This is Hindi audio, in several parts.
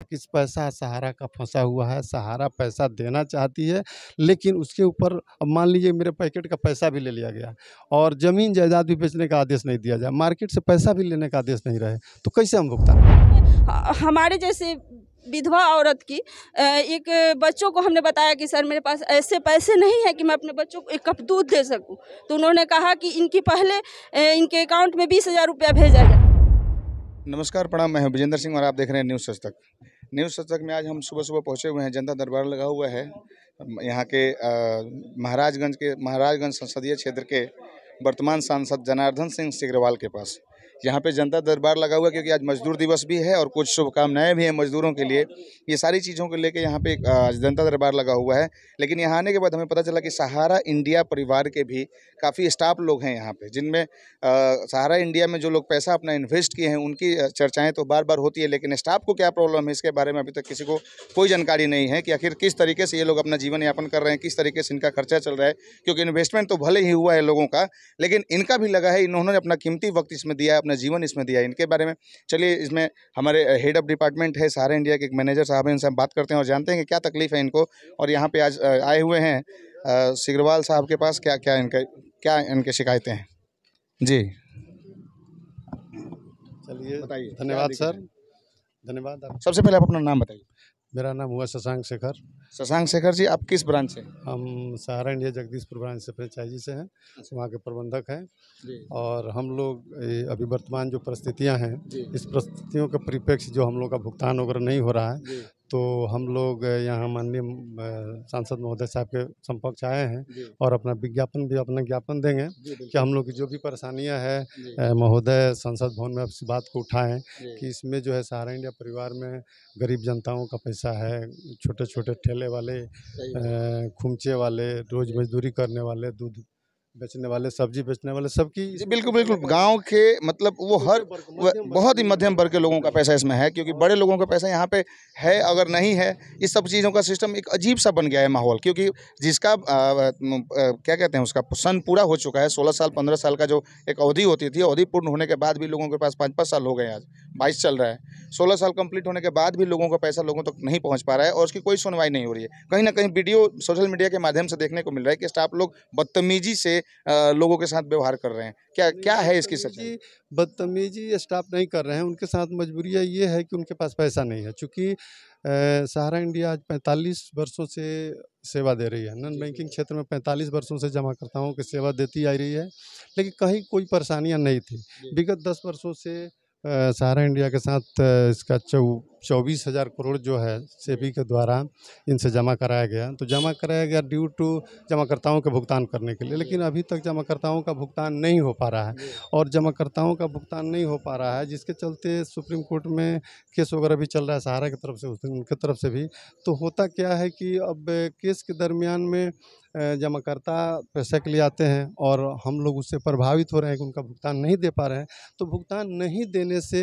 किस पैसा सहारा का फंसा हुआ है, सहारा पैसा देना चाहती है, लेकिन उसके ऊपर अब मान लीजिए मेरे पैकेट का पैसा भी ले लिया गया और ज़मीन जायदाद भी बेचने का आदेश नहीं दिया जाए, मार्केट से पैसा भी लेने का आदेश नहीं रहे, तो कैसे हम भुगतान करें? हमारे जैसे विधवा औरत की एक बच्चों को हमने बताया कि सर मेरे पास ऐसे पैसे नहीं है कि मैं अपने बच्चों को 1 कप दूध दे सकूं, तो उन्होंने कहा कि इनकी पहले इनके अकाउंट में 20,000 रुपया भेजा जाए। नमस्कार, प्रणाम। मैं हूं विजेंद्र सिंह और आप देख रहे हैं न्यूज़ सच तक। न्यूज़ सच तक में आज हम सुबह पहुंचे हुए हैं। जनता दरबार लगा हुआ है यहाँ के महाराजगंज संसदीय क्षेत्र के वर्तमान सांसद जनार्दन सिंह सिग्रीवाल के पास। यहाँ पे जनता दरबार लगा हुआ है क्योंकि आज मजदूर दिवस भी है और कुछ शुभकामनाएं भी हैं मजदूरों के लिए। ये सारी चीज़ों को लेके यहाँ पे जनता दरबार लगा हुआ है। लेकिन यहाँ आने के बाद हमें पता चला कि सहारा इंडिया परिवार के भी काफ़ी स्टाफ लोग हैं यहाँ पे, जिनमें सहारा इंडिया में जो लोग पैसा अपना इन्वेस्ट किए हैं उनकी चर्चाएँ तो बार बार होती है, लेकिन स्टाफ को क्या प्रॉब्लम है इसके बारे में अभी तक किसी को कोई जानकारी नहीं है कि आखिर किस तरीके से ये लोग अपना जीवन यापन कर रहे हैं, किस तरीके से इनका खर्चा चल रहा है। क्योंकि इन्वेस्टमेंट तो भले ही हुआ है लोगों का, लेकिन इनका भी लगा है, इन्होंने अपना कीमती वक्त इसमें दिया है, अपना जीवन इसमें दिया है। इनके बारे में चलिए, इसमें हमारे हेड ऑफ डिपार्टमेंट है सहारा इंडिया के एक मैनेजर साहब हैं, इनसे हम बात करते हैं और जानते हैं कि क्या तकलीफ है इनको और यहाँ पे आज आए हुए हैं सिग्रीवाल साहब के पास। क्या इनके शिकायतें हैं जी? चलिए, बताइए। धन्यवाद सर, धन्यवाद। आप सबसे पहले आप अपना नाम बताइए। मेरा नाम हुआ शशांक शेखर। शशांक शेखर जी, आप किस ब्रांच से? हम सहारा इंडिया जगदीशपुर ब्रांच से फ्रेंचाइजी से हैं, वहाँ के प्रबंधक हैं। और हम लोग अभी वर्तमान जो परिस्थितियाँ हैं, इस परिस्थितियों के परिप्रेक्ष्य जो हम लोग का भुगतान वगैरह नहीं हो रहा है, तो हम लोग यहाँ माननीय सांसद महोदय साहब के समक्ष आए हैं और अपना ज्ञापन देंगे कि हम लोग की जो भी परेशानियाँ हैं महोदय संसद भवन में इस बात को उठाएं कि इसमें जो है सहारा इंडिया परिवार में गरीब जनताओं का पैसा है, छोटे छोटे ठेले वाले, खुमचे वाले, रोज़ मजदूरी करने वाले, दूध बेचने वाले, सब्जी बेचने वाले, सबकी बिल्कुल गांव के मतलब वो हर बहुत ही मध्यम वर्ग के लोगों का पैसा इसमें है, क्योंकि बड़े लोगों का पैसा यहाँ पे है अगर नहीं है। इस सब चीज़ों का सिस्टम एक अजीब सा बन गया है माहौल, क्योंकि जिसका क्या कहते हैं उसका सन पूरा हो चुका है, 16 साल 15 साल का जो एक अवधि होती थी, अवधि पूर्ण होने के बाद भी लोगों के पास 5-5 साल हो गए, आज 22 चल रहा है, 16 साल कंप्लीट होने के बाद भी लोगों का पैसा लोगों तक नहीं पहुँच पा रहा है और उसकी कोई सुनवाई नहीं हो रही है। कहीं ना कहीं वीडियो सोशल मीडिया के माध्यम से देखने को मिल रहा है कि स्टाफ लोग बदतमीजी से लोगों के साथ व्यवहार कर रहे हैं। क्या है इसकी सच्चाई? बदतमीजी स्टाफ नहीं कर रहे हैं, उनके साथ मजबूरियाँ ये है कि उनके पास पैसा नहीं है। चूँकि सहारा इंडिया आज 45 वर्षों से सेवा दे रही है, नॉन बैंकिंग क्षेत्र में 45 वर्षों से जमाकर्ताओं की सेवा देती आ रही है, लेकिन कहीं कोई परेशानियाँ नहीं थी। विगत 10 वर्षों से सहारा इंडिया के साथ इसका 24,000 करोड़ जो है सेबी के द्वारा इनसे जमा कराया गया, तो जमा कराया गया ड्यू टू जमाकर्ताओं के भुगतान करने के लिए, लेकिन अभी तक जमाकर्ताओं का भुगतान नहीं हो पा रहा है और जमाकर्ताओं का भुगतान नहीं हो पा रहा है, जिसके चलते सुप्रीम कोर्ट में केस वगैरह भी चल रहा है सहारा की तरफ से, उनकी तरफ से भी। तो होता क्या है कि अब केस के दरमियान में जमाकर्ता पैसे के लिए आते हैं और हम लोग उससे प्रभावित हो रहे हैं कि उनका भुगतान नहीं दे पा रहे हैं, तो भुगतान नहीं देने से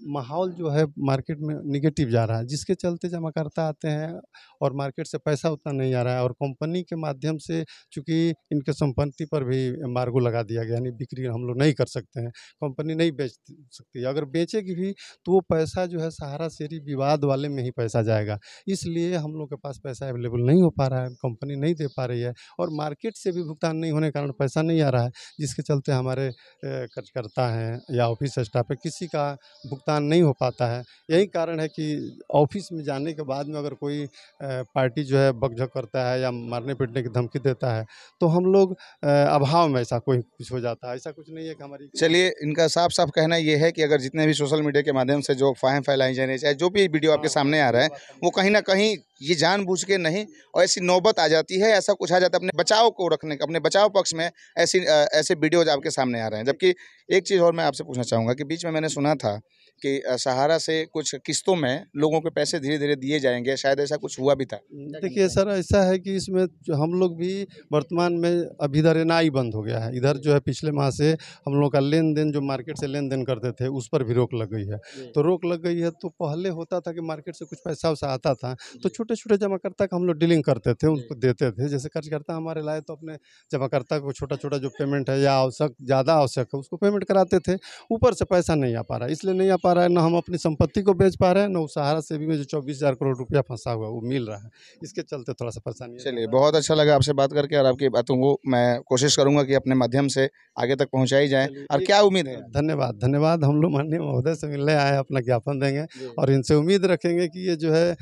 माहौल जो है मार्केट में निगेटिव जा रहा है, जिसके चलते जमाकर्ता आते हैं और मार्केट से पैसा उतना नहीं आ रहा है और कंपनी के माध्यम से चूँकि इनके संपत्ति पर भी एम्बार्गो लगा दिया गया, यानी बिक्री हम लोग नहीं कर सकते हैं, कंपनी नहीं बेच सकती, अगर बेचेगी भी तो वो पैसा जो है सहारा शेरी विवाद वाले में ही पैसा जाएगा, इसलिए हम लोग के पास पैसा अवेलेबल नहीं हो पा रहा है, कंपनी नहीं दे पा रही है और मार्केट से भी भुगतान नहीं होने के कारण पैसा नहीं आ रहा है, जिसके चलते हमारे कार्यकर्ता हैं या ऑफिस स्टाफ है, किसी का भुगतान नहीं हो पाता है। यही कारण है कि ऑफिस में जाने के बाद में अगर कोई पार्टी जो है बकझक करता है या मारने पीटने की धमकी देता है, तो हम लोग अभाव में ऐसा कोई कुछ हो जाता है, ऐसा कुछ नहीं है कि हमारी। चलिए, इनका साफ साफ कहना ये है कि अगर जितने भी सोशल मीडिया के माध्यम से जो अफवाहें फैलाई जा रही है, चाहे जो भी वीडियो आपके सामने आ रहा है, वो कहीं ना कहीं ये जानबूझ के नहीं, और ऐसी नौबत आ जाती है, ऐसा कुछ आ जाता है अपने बचाव को रखने, अपने बचाव पक्ष में ऐसे वीडियोज आपके सामने आ रहे हैं। जबकि एक चीज़ और मैं आपसे पूछना चाहूँगा कि बीच में मैंने सुना था कि सहारा से कुछ किस्तों में लोगों के पैसे धीरे धीरे दिए जाएंगे, शायद ऐसा कुछ हुआ भी था। देखिए सर, ऐसा है कि इसमें जो हम लोग भी वर्तमान में अब इधर एनआई बंद हो गया है, इधर जो है पिछले माह से हम लोग का लेन देन जो मार्केट से लेन देन करते थे उस पर भी रोक लग गई है। तो रोक लग गई है, तो पहले होता था कि मार्केट से कुछ पैसा वैसा आता था तो छोटे छोटे जमाकर्ता का हम लोग डीलिंग करते थे, उनको देते थे। जैसे कार्यकर्ता हमारे लाए तो अपने जमाकर्ता को छोटा छोटा जो पेमेंट है या ज़्यादा आवश्यक है उसको पेमेंट कराते थे, ऊपर से पैसा नहीं आ पा रहा, इसलिए नहीं आ पा रहा है, ना हम अपनी संपत्ति को बेच पा रहे हैं, ना उस सहारा सेवी में जो 24,000 करोड़ रुपया फंसा हुआ है वो मिल रहा है। इसके चलते थोड़ा सा परेशानी है। चलिए, बहुत अच्छा लगा आपसे बात करके और आपकी बातों को मैं कोशिश करूंगा कि अपने माध्यम से आगे तक पहुंचाई जाए। और क्या उम्मीद है? धन्यवाद, धन्यवाद। हम लोग माननीय महोदय से मिलने आए हैं, अपना ज्ञापन देंगे और इनसे उम्मीद रखेंगे कि ये जो है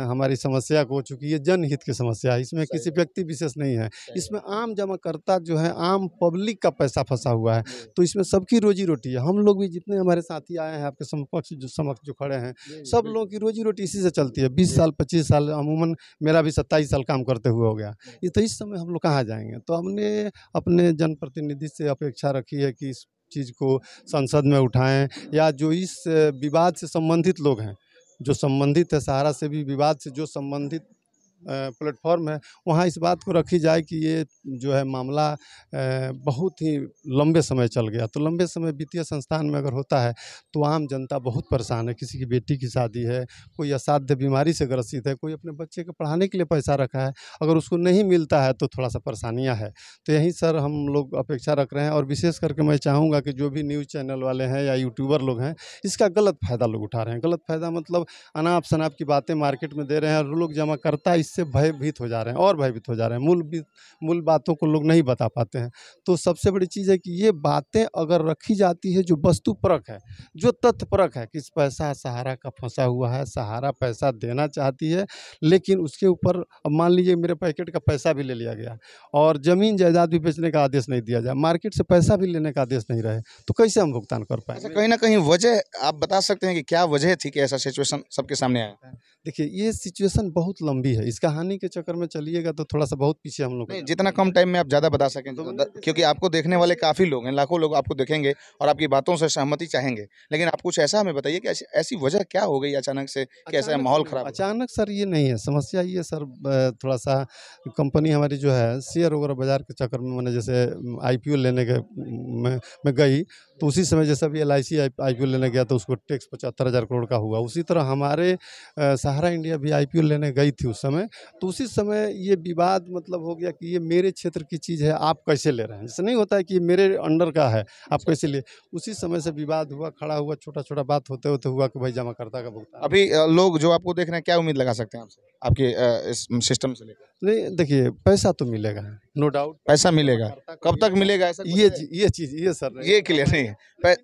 हमारी समस्या को, चूँकि ये जनहित की समस्या है, इसमें किसी व्यक्ति विशेष नहीं है, इसमें आम जमाकर्ता जो है, आम पब्लिक का पैसा फंसा हुआ है, तो इसमें सबकी रोजी रोटी है। हम लोग भी जितने हमारे साथी आए हैं आपके समक्ष जो खड़े हैं, सब लोगों की रोजी रोटी इसी से चलती है। 20 साल 25 साल, अमूमन मेरा भी 27 साल काम करते हुए हो गया। ये तो इस समय हम लोग कहाँ जाएंगे? तो हमने अपने जनप्रतिनिधि से अपेक्षा रखी है कि इस चीज़ को संसद में उठाएं, या जो इस विवाद से संबंधित लोग हैं, जो संबंधित है, सहारा से भी विवाद से जो संबंधित प्लेटफॉर्म है, वहाँ इस बात को रखी जाए कि ये जो है मामला बहुत ही लंबे समय चल गया। तो लंबे समय वित्तीय संस्थान में अगर होता है तो आम जनता बहुत परेशान है। किसी की बेटी की शादी है, कोई असाध्य बीमारी से ग्रसित है, कोई अपने बच्चे के पढ़ाने के लिए पैसा रखा है, अगर उसको नहीं मिलता है तो थोड़ा सा परेशानियाँ है। तो यही सर हम लोग अपेक्षा रख रहे हैं, और विशेष करके मैं चाहूँगा कि जो भी न्यूज़ चैनल वाले हैं या यूट्यूबर लोग हैं, इसका गलत फ़ायदा लोग उठा रहे हैं। गलत फ़ायदा मतलब अनाप शनाप की बातें मार्केट में दे रहे हैं, और लोग जमा करता इससे भयभीत हो जा रहे हैं और भयभीत हो जा रहे हैं। मूल बातों को लोग नहीं बता पाते हैं। तो सबसे बड़ी चीज़ है कि ये बातें अगर रखी जाती है जो वस्तुपरक है, जो तथ्यपरक है, किस पैसा सहारा का फंसा हुआ है, सहारा पैसा देना चाहती है, लेकिन उसके ऊपर अब मान लीजिए मेरे पैकेट का पैसा भी ले लिया गया और ज़मीन जायदाद भी बेचने का आदेश नहीं दिया जाए, मार्केट से पैसा भी लेने का आदेश नहीं रहे, तो कैसे हम भुगतान कर पाएंगे? अच्छा, कहीं ना कहीं वजह आप बता सकते हैं कि क्या वजह थी कि ऐसा सिचुएशन सबके सामने आया? देखिए, ये सिचुएशन बहुत लंबी है, इस कहानी के चक्कर में चलिएगा तो थोड़ा सा बहुत पीछे हम लोग। नहीं, जितना कम टाइम में आप ज़्यादा बता सकें तो, क्योंकि आपको देखने वाले काफ़ी लोग हैं, लाखों लोग आपको देखेंगे और आपकी बातों से सहमति चाहेंगे, लेकिन आप कुछ ऐसा हमें बताइए कि ऐसी वजह क्या हो गई अचानक से कि ऐसा माहौल खराब? अचानक सर ये नहीं है समस्या, ये सर थोड़ा सा कंपनी हमारी जो है शेयर वगैरह बाजार के चक्कर में, मैंने जैसे IPO लेने के में गई, तो उसी समय जैसे अभी LIC IPO लेने गया तो उसको टैक्स 75,000 करोड़ का हुआ। उसी तरह हमारे सहारा इंडिया भी IPO लेने गई थी उस समय, तो उसी समय ये विवाद मतलब हो गया कि ये मेरे क्षेत्र की चीज़ है, आप कैसे ले रहे हैं? जैसे नहीं होता है कि ये मेरे अंडर का है, आप कैसे लिए? उसी समय से विवाद हुआ, खड़ा हुआ, छोटा छोटा बात होते होते हुआ कि भाई जमाकर्ता का भुगतान। अभी लोग जो आपको देख रहे हैं क्या उम्मीद लगा सकते हैं आपसे, आपके इस सिस्टम से लेकर? नहीं, देखिए पैसा तो मिलेगा, नो डाउट पैसा मिलेगा, कब तक मिलेगा ऐसा? ये चीज़ ये सर ये क्लियर नहीं है।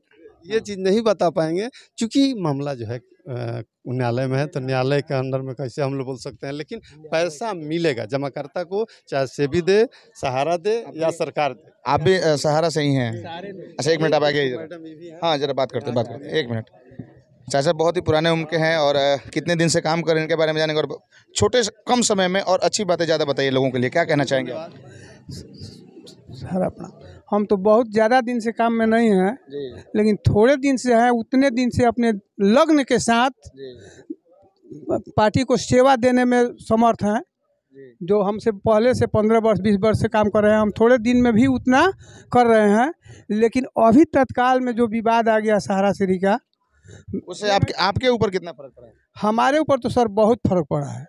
ये चीज़ नहीं बता पाएंगे, क्योंकि मामला जो है न्यायालय में है, तो न्यायालय के अंदर में कैसे हम लोग बोल सकते हैं, लेकिन पैसा मिलेगा जमाकर्ता को, चाहे सेबी दे, सहारा दे या सरकार दे। आप भी सहारा से ही हैं? अच्छा, एक मिनट आप आगे। हाँ, जरा बात करते एक मिनट। चाचा बहुत ही पुराने उम्र के हैं और कितने दिन से काम कर रहे हैं इनके बारे में जानेंगे, और छोटे कम समय में और अच्छी बातें ज़्यादा बताइए लोगों के लिए, क्या कहना चाहेंगे आप? सर अपना हम तो बहुत ज़्यादा दिन से काम में नहीं हैं, लेकिन थोड़े दिन से हैं, उतने दिन से अपने लग्न के साथ पार्टी को सेवा देने में समर्थ हैं। जो हमसे पहले से 15 वर्ष 20 वर्ष से काम कर रहे हैं, हम थोड़े दिन में भी उतना कर रहे हैं, लेकिन अभी तत्काल में जो विवाद आ गया सहारा श्री का, उससे आपके ऊपर कितना फर्क पड़ा है? हमारे ऊपर तो सर बहुत फर्क पड़ा है।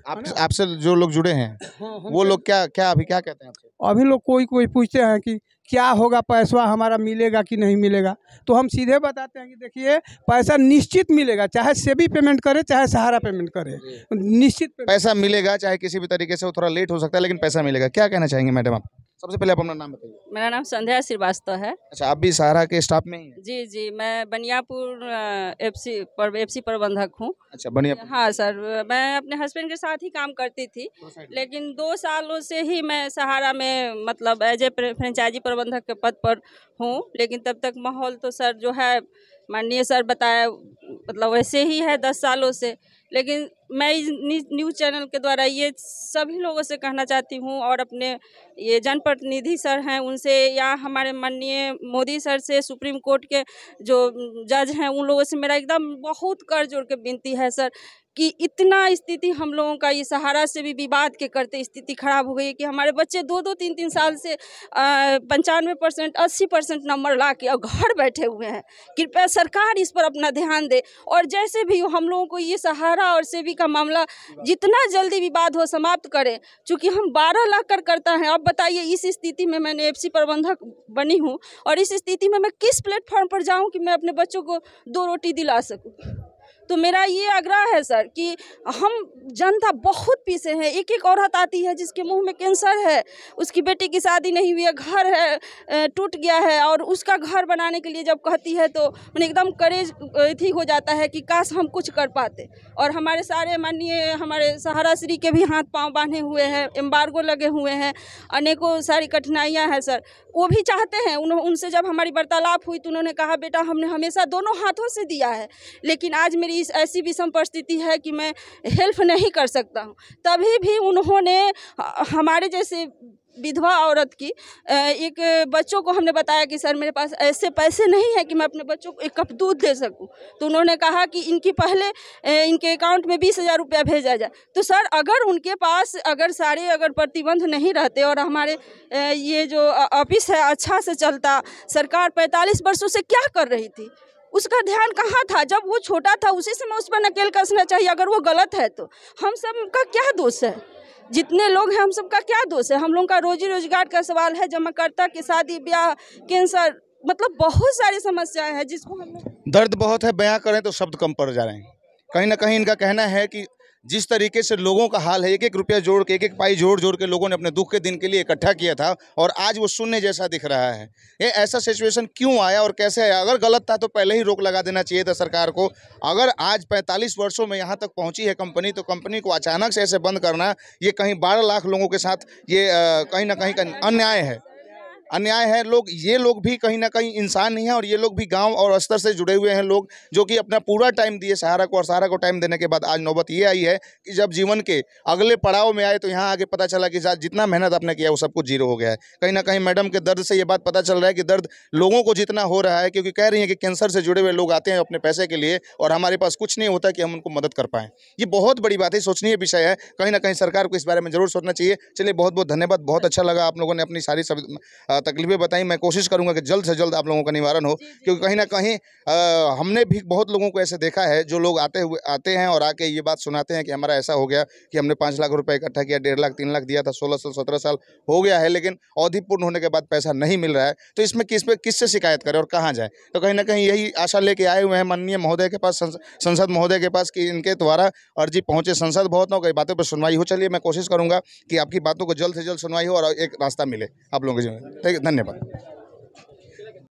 आपसे जो लोग जुड़े हैं वो लोग क्या अभी क्या कहते हैं आपसे? अभी लोग कोई पूछते हैं कि क्या होगा, पैसा हमारा मिलेगा कि नहीं मिलेगा, तो हम सीधे बताते हैं कि देखिए पैसा निश्चित मिलेगा, चाहे सेबी पेमेंट करे चाहे सहारा पेमेंट करे, निश्चित पैसा मिलेगा, चाहे किसी भी तरीके से वो थोड़ा लेट हो सकता है, लेकिन पैसा मिलेगा। क्या कहना चाहेंगे मैडम आप? सबसे पहले आप अपना नाम बताइए। मेरा नाम संध्या श्रीवास्तव है। अच्छा, आप भी सहारा के स्टाफ में ही हैं? जी, मैं बनियापुर FC प्रबंधक हूँ। अच्छा, बढ़िया। हाँ सर, मैं अपने हस्बैंड के साथ ही काम करती थी, लेकिन 2 सालों से ही मैं सहारा में मतलब एज ए फ्रेंचाइजी प्रबंधक के पद पर हूँ, लेकिन तब तक माहौल तो सर जो है माननीय सर बताया मतलब वैसे ही है 10 सालों से। लेकिन मैं न्यूज़ चैनल के द्वारा ये सभी लोगों से कहना चाहती हूँ, और अपने ये जनप्रतिनिधि सर हैं उनसे, या हमारे माननीय मोदी सर से, सुप्रीम कोर्ट के जो जज हैं उन लोगों से मेरा एकदम बहुत कर जोड़ के विनती है सर कि इतना स्थिति हम लोगों का ये सहारा से भी विवाद के करते स्थिति खराब हो गई है कि हमारे बच्चे 2-2 3-3 साल से 95% 80% नंबर ला के और घर बैठे हुए हैं। कृपया सरकार इस पर अपना ध्यान दे और जैसे भी हो हम लोगों को ये सहारा और सेवी का मामला जितना जल्दी विवाद हो समाप्त करें, चूँकि हम 12 लाख कर करता है। अब बताइए इस स्थिति में मैंने एफसी प्रबंधक बनी हूँ और इस स्थिति में मैं किस प्लेटफॉर्म पर जाऊँ कि मैं अपने बच्चों को 2 रोटी दिला सकूँ। तो मेरा ये आग्रह है सर कि हम जनता बहुत पीछे हैं। एक एक औरत आती है जिसके मुंह में कैंसर है, उसकी बेटी की शादी नहीं हुई है, घर है टूट गया है और उसका घर बनाने के लिए जब कहती है तो मैंने एकदम करेज थी हो जाता है कि काश हम कुछ कर पाते। और हमारे सारे माननीय हमारे सहारा श्री के भी हाथ पांव बांधे हुए हैं, एम्बार्गो लगे हुए हैं, अनेकों सारी कठिनाइयाँ हैं सर। वो भी चाहते हैं, उनसे जब हमारी वार्तालाप हुई तो उन्होंने कहा बेटा हमने हमेशा दोनों हाथों से दिया है, लेकिन आज मेरी इस ऐसी विषम परिस्थिति है कि मैं हेल्प नहीं कर सकता हूँ। तभी भी उन्होंने हमारे जैसे विधवा औरत की एक बच्चों को हमने बताया कि सर मेरे पास ऐसे पैसे नहीं है कि मैं अपने बच्चों को 1 कप दूध दे सकूं। तो उन्होंने कहा कि इनकी पहले इनके अकाउंट में 20,000 रुपया भेजा जाए। तो सर अगर उनके पास अगर प्रतिबंध नहीं रहते और हमारे ये जो ऑफिस है अच्छा से चलता, सरकार 45 वर्षों से क्या कर रही थी, उसका ध्यान कहाँ था? जब वो छोटा था उसी समय उस पर नकेल कसना चाहिए। अगर वो गलत है तो हम सब का क्या दोष है? जितने लोग हैं हम सब का क्या दोष है? हम लोगों का रोजी रोजगार का सवाल है, जमाकर्ता की शादी ब्याह, कैंसर, मतलब बहुत सारी समस्याएं हैं जिसको हम दर्द बहुत है, बयां करें तो शब्द कम पड़ जा रहे हैं। कहीं ना कहीं इनका कहना है कि जिस तरीके से लोगों का हाल है, 1-1 रुपया जोड़ के, 1-1 पाई जोड़ के लोगों ने अपने दुख के दिन के लिए इकट्ठा किया था और आज वो शून्य जैसा दिख रहा है। ये ऐसा सिचुएशन क्यों आया और कैसे आया? अगर गलत था तो पहले ही रोक लगा देना चाहिए था सरकार को। अगर आज 45 वर्षों में यहाँ तक पहुँची है कंपनी, तो कंपनी को अचानक से ऐसे बंद करना, ये कहीं 12 लाख लोगों के साथ ये कहीं ना कहीं अन्याय है। ये लोग भी कहीं ना कहीं इंसान नहीं है और ये लोग भी गांव और स्तर से जुड़े हुए हैं लोग, जो कि अपना पूरा टाइम दिए सहारा को, और सहारा को टाइम देने के बाद आज नौबत ये आई है कि जब जीवन के अगले पड़ाव में आए तो यहाँ आगे पता चला कि जितना मेहनत आपने किया वो सब कुछ जीरो हो गया है। कहीं ना कहीं मैडम के दर्द से ये बात पता चल रहा है कि दर्द लोगों को जितना हो रहा है, क्योंकि कह रही है कि कैंसर से जुड़े हुए लोग आते हैं अपने पैसे के लिए और हमारे पास कुछ नहीं होता कि हम उनको मदद कर पाएँ। ये बहुत बड़ी बात है, सोचनीय विषय है। कहीं ना कहीं सरकार को इस बारे में जरूर सोचना चाहिए। चलिए, बहुत बहुत धन्यवाद, बहुत अच्छा लगा आप लोगों ने अपनी सारी तकलीफें बताई। मैं कोशिश करूंगा कि जल्द से जल्द आप लोगों का निवारण हो, क्योंकि कहीं ना कहीं हमने भी बहुत लोगों को ऐसे देखा है जो लोग आते हैं और आके ये बात सुनाते हैं कि हमारा ऐसा हो गया कि हमने 5 लाख रुपए इकट्ठा किया, 1.5 लाख 3 लाख दिया था, 16 साल 17 साल हो गया है, लेकिन अवधि पूर्ण होने के बाद पैसा नहीं मिल रहा है। तो इसमें किससे शिकायत करें और कहाँ जाए? तो कहीं ना कहीं यही आशा लेके आए हुए हैं माननीय महोदय के पास, संसद महोदय के पास, कि इनके द्वारा अर्जी पहुँचे संसद भवन और कई बातों पर सुनवाई हो। चलिए, मैं कोशिश करूँगा कि आपकी बातों को जल्द से जल्द सुनवाई हो और एक रास्ता मिले आप लोगों के जीवन में। धन्यवाद।